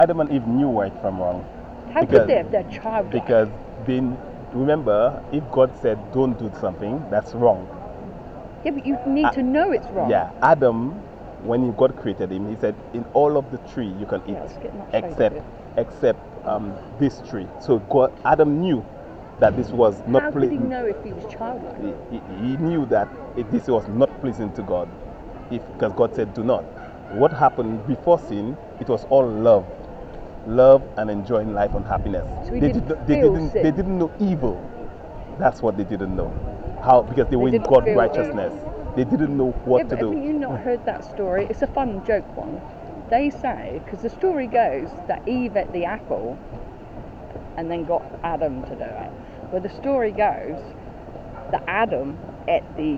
Adam and Eve knew right from wrong. How could they if they're childlike? Because remember, if God said don't do something, that's wrong. Yeah, but you need to know it's wrong. Yeah, Adam, when God created him, he said, in all of the tree you can eat, except this tree. So Adam knew that this was not pleasing. How could he know if he was childlike? He knew that this was not pleasing to God, because God said do not. What happened before sin? It was all love and enjoying life and happiness. So they didn't know evil. That's what they didn't know. How? Because they were in God's righteousness. They didn't know what to do. Have you not heard that story? It's a fun joke one. They say, because the story goes that Eve ate the apple and then got Adam to do it. But the story goes that Adam ate the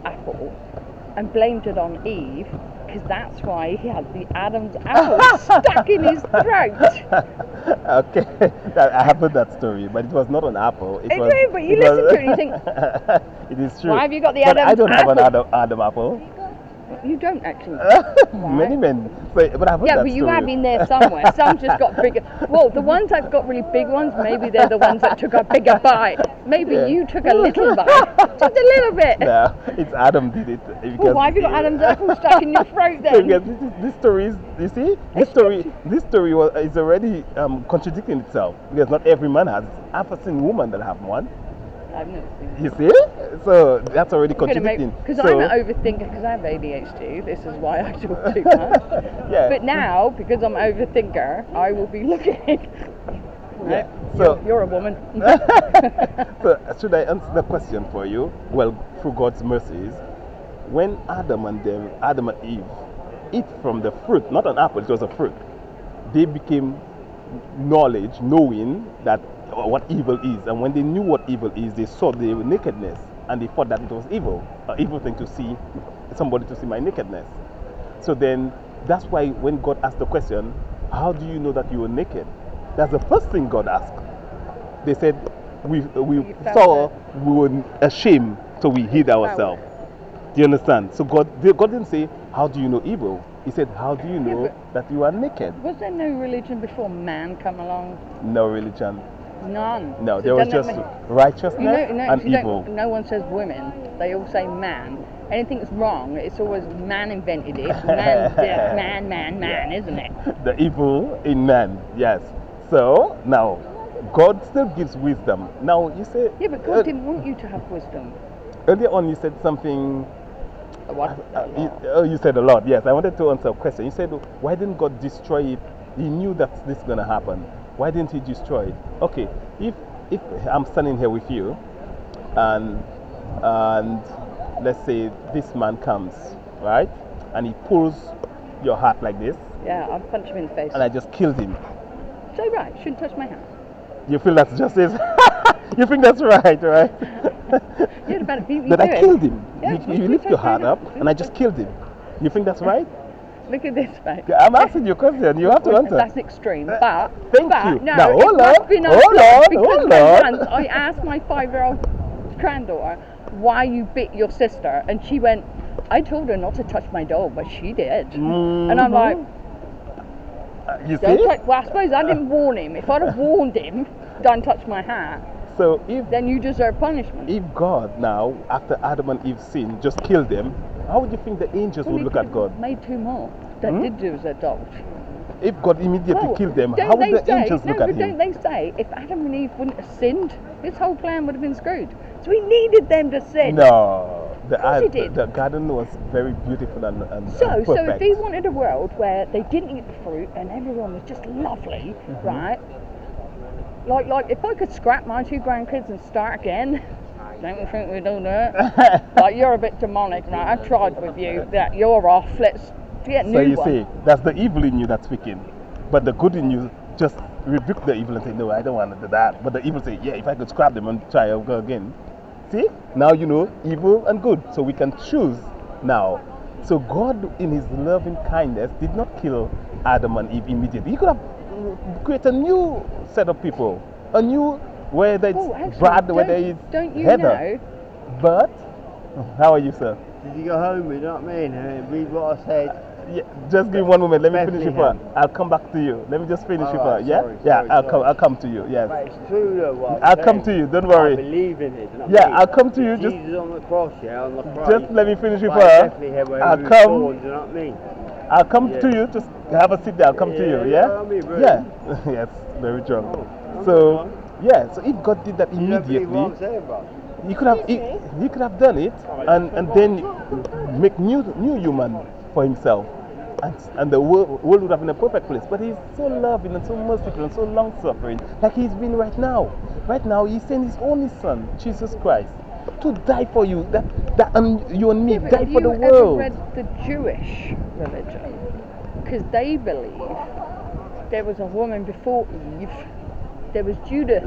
apple and blamed it on Eve, because that's why he had the Adam's apple stuck in his throat. Okay, I have heard that story, but it was not an apple. But you listen to it and you think, it is true. Why have you got the Adam's apple? I don't have an Adam apple. You don't actually. Many men. But I've heard that but you story. have been there somewhere. Some just got bigger. Well, the ones that got really big ones, maybe they're the ones that took a bigger bite. Maybe you took a little bite. Just a little bit. No, it's Adam did it. Well, why have you got Adam's apple stuck in your throat then? This story is, you see, this story is already contradicting itself, because not every man has. I've seen women that have one. I've never seen. You see? So that's already contradicting. Because I'm an overthinker, because I have ADHD. This is why I talk too much. Yeah. But now, because I'm an overthinker, I will be looking. Yeah. So you're a woman. So should I answer the question for you? Well, through God's mercies, when Adam and Eve eat from the fruit, not an apple, it was a fruit, they became knowing that what evil is. And when they knew what evil is, they saw their nakedness and they thought that it was evil, an evil thing to see somebody to see my nakedness. So then that's why when God asked the question, how do you know that you were naked? That's the first thing God asked. They said we saw we were ashamed, so we hid ourselves. Do you understand? So God didn't say, how do you know evil? He said, how do you know that you are naked? Was there no religion before man come along? No religion. None. No, there was just righteousness and evil. No one says women. They all say man. Anything's wrong, it's always man invented it. Man, isn't it? The evil in man, yes. So, now, God still gives wisdom. Now, you say... Yeah, but God didn't want you to have wisdom. Earlier on, you said something... You said a lot, yes. I wanted to answer a question. You said, why didn't God destroy it? He knew that this is going to happen. Why didn't he destroy it? Okay, if I'm standing here with you, and let's say this man comes, right? And he pulls your heart like this. Yeah, I'll punch him in the face. And I just killed him. So right, shouldn't touch my hand. You feel that's justice? You think that's right? You're about to beat me. But I killed him. Yeah, you lift your heart up, and I just killed him. You think that's right? Look at this, mate. I'm asking you a question. You have to answer. That's extreme. But thank you. No, now, hold on. Once I asked my 5-year-old granddaughter why you bit your sister, and she went, I told her not to touch my doll, but she did. Mm-hmm. And I'm like, you see? Well, I suppose I didn't warn him. If I'd have warned him, don't touch my hat. So then you deserve punishment. If God now, after Adam and Eve sinned, just killed them, how would you think the angels would look at God? Made 2 more that did do as adults. If God immediately killed them, how would the angels look at him? Don't they say if Adam and Eve wouldn't have sinned, his whole plan would have been screwed? So he needed them to sin. No, the garden was very beautiful and perfect. So if he wanted a world where they didn't eat the fruit and everyone was just lovely, right? Like if I could scrap my 2 grandkids and start again, don't you think we'd do that? Like, you're a bit demonic, right? I've tried with you. That you're off. Let's get new one. So you see, that's the evil in you that's speaking, but the good in you just rebuke the evil and say, no, I don't want to do that. But the evil say, yeah, if I could scrap them and try to go again. See, now you know evil and good, so we can choose now. So God, in His loving kindness, did not kill Adam and Eve immediately. He could have created a new set of people, a new, whether it's Brad, whether it's Heather. But how are you, sir? Did you go home? You know what I mean? And read what I said. Yeah, just give me one moment. Let me finish with her. Bethlehem. I'll come back to you. Let me just finish with her. Alright, Yeah, sorry, yeah. sorry, I'll come. sorry. I'll come to you. Yes. But it's true though what I'm I'll come saying. to you. Don't I worry. believe in it. Not Yeah, me. I'll come to you. Just, Jesus on the cross, yeah, on the cross. just let me finish with By her. Bethlehem where I'll he was come. born, do you know what I mean? I'll come Yeah. to you. Just have a seat there. I'll come to you. Yeah, Yeah. I mean, really. Yeah. Yes. Very true. Oh, So yeah. So if God did that You don't believe what I'm immediately, saying, bro? he could have he could have done it and then make new human for himself. And the world would have been a perfect place. But he's so loving and so merciful and so long suffering, like he's been right now. Right now, he sent his only son, Jesus Christ, to die for you. That you and me, Yeah, but die have for the you ever world. read the Jewish religion? Because they believe there was a woman before Eve, there was Judith.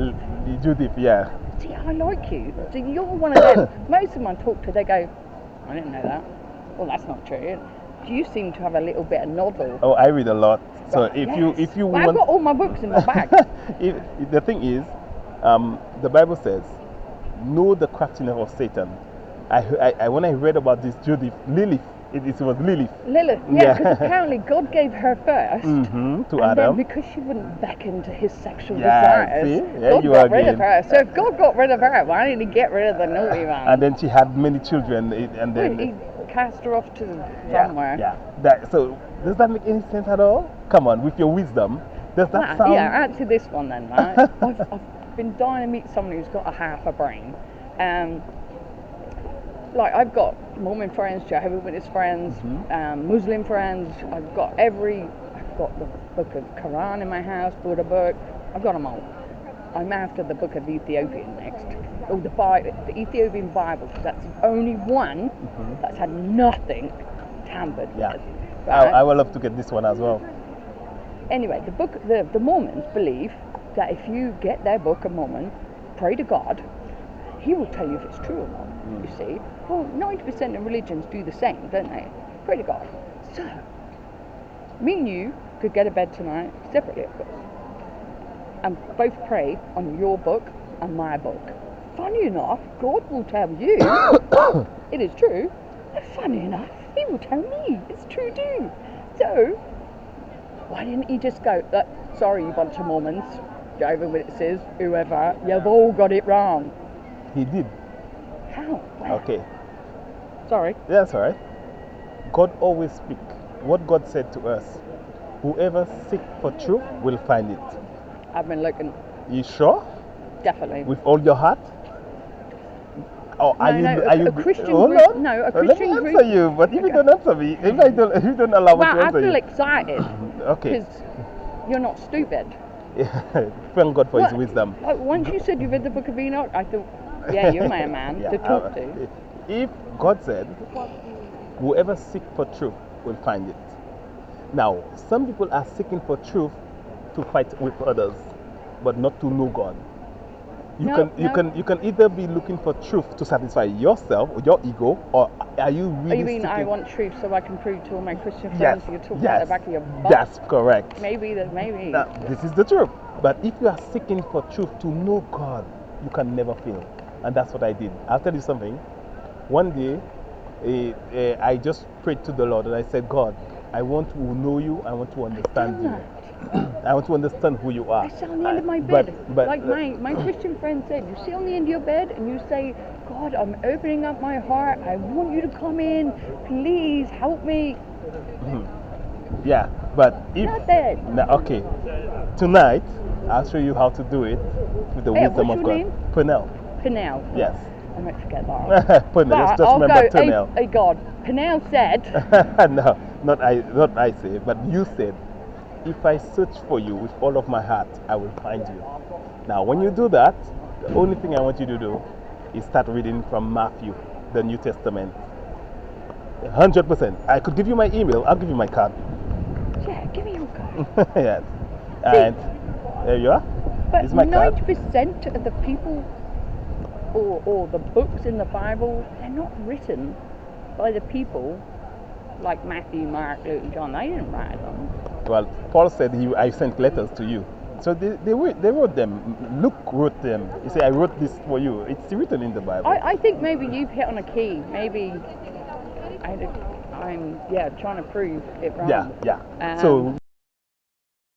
Judith, yeah. See, I like you. So you're one of them. Most of them I talk to, they go, I didn't know that. Well, that's not true. You seem to have a little bit of novel. Oh, I read a lot. So Right, if you well, I've want, got all my books in my bag. the thing is, the Bible says, know the craftiness of Satan. I when I read about this Judith, Lilith, it was Lilith. Lilith, yeah, because apparently God gave her first. To And Adam. then because she wouldn't beckon to his sexual Yeah, desires, see? Yeah, God you got rid of again. her. So if God got rid of her, why didn't he get rid of the naughty one? And then she had many children, and then He cast her off to somewhere. Yeah. So does that make any sense at all? Come on, with your wisdom, does that sound? Yeah, answer this one then, right? I've been dying to meet someone who's got a half a brain. Like I've got Mormon friends, Jehovah's Witness friends, Muslim friends. I've got the book of Quran in my house, Buddha book. I've got them all. I'm after the book of Ethiopian next. Oh, the Ethiopian Bible, because that's the only one that's had nothing tampered Yeah. with. Right? I would love to get this one as well. Anyway, the Mormons believe that if you get their Book of Mormon, pray to God, he will tell you if it's true or not. You see, well, 90% of religions do the same, don't they? Pray to God. So, me and you could get a bed tonight, separately of course, and both pray on your book and my book. Funny enough, God will tell you it is true, and funny enough, he will tell me it's true too. So, why didn't he just go, sorry you bunch of Mormons, Jehovah's Witnesses, whoever, you've all got it wrong. He did. How? Where? Okay. Sorry. That's all right. God always speaks. What God said to us, whoever seek for truth will find it. I've been looking, You sure? definitely. With all your heart? Or are you? A Christian Hold group. on. No, a Let me Christian answer group. you. But if you don't answer me, if you don't allow me Well, to I answer feel you, excited okay. because you're not stupid. Thank God for His Well, wisdom. Once you said you read the Book of Enoch, I thought, yeah, you're my man Yeah, to talk to. If God said, whoever seek for truth will find it. Now, some people are seeking for truth to fight with others, but not to know God. You can either be looking for truth to satisfy yourself or your ego, or are you really You mean seeking? I want truth so I can prove to all my Christian Yes, friends you're talking yes, out the back of your butt? that's correct. Maybe. Now, this is the truth. But if you are seeking for truth to know God, you can never fail. And that's what I did. I'll tell you something. One day, I just prayed to the Lord and I said, God, I want to know you. I want to understand you. I want to understand who you are. I sit on the end of my bed. But like my Christian friend said, you sit on the end of your bed and you say, God, I'm opening up my heart. I want you to come in. Please help me. yeah, but if Not bad. now, okay, tonight I'll show you how to do it with the wisdom what's of your God. name? Pernell. Pernell. Yes. I might forget that. Pernell. But Just I'll remember go, Pernell. hey God, Pernell said, No, not I say, but you said, if I search for you with all of my heart, I will find you. Now, when you do that, the only thing I want you to do is start reading from Matthew, the New Testament. 100%. I could give you my email. I'll give you my card. yeah, give me your card. Yes. And there you are. But It's my card. 90% of the people or the books in the Bible, they're not written by the people like Matthew, Mark, Luke, and John. They didn't write them. Well, Paul said I sent letters to you. So they wrote them. Luke wrote them. He said, I wrote this for you. It's written in the Bible. I think maybe you've hit on a key. Maybe, I I'm trying to prove it wrong. Yeah, yeah. So